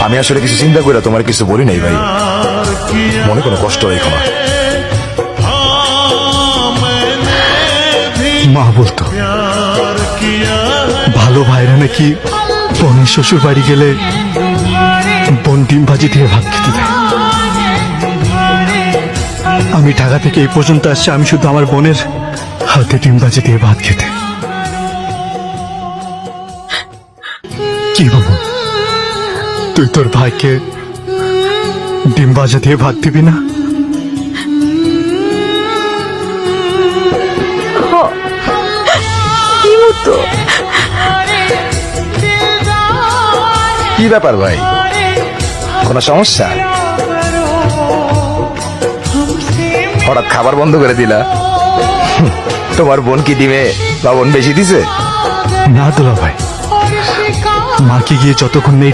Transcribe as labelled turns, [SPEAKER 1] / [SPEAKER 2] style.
[SPEAKER 1] আমি আসলে কিছু চিন্তা করে তোমার কিছু বলি নাই ভাই, মনে কোনো কষ্ট রেখো না।
[SPEAKER 2] মা বলতো ভালো ভাইরা নাকি বোনের শ্বশুর বাড়ি গেলে বোন ডিম ভাজি দিয়ে ভাত খেতে দেয়। আমি ঢাকা থেকে এই পর্যন্ত আসছি আমি শুধু আমার বোনের হাতে ডিম ভাজি দিয়ে ভাত খেতে। কি বাবু, তুই তোর ভাইকে ডিম ভাজা দিয়ে ভাত দিবি না?
[SPEAKER 1] কি ব্যাপার ভাই, কোনো সমস্যা? হঠাৎ খাবার বন্ধ করে দিলা? তোমার বোন কি ডিমে লবণ বেশি দিছে?
[SPEAKER 2] না দুলা ভাই, মাকে গিয়ে যতক্ষণ নেই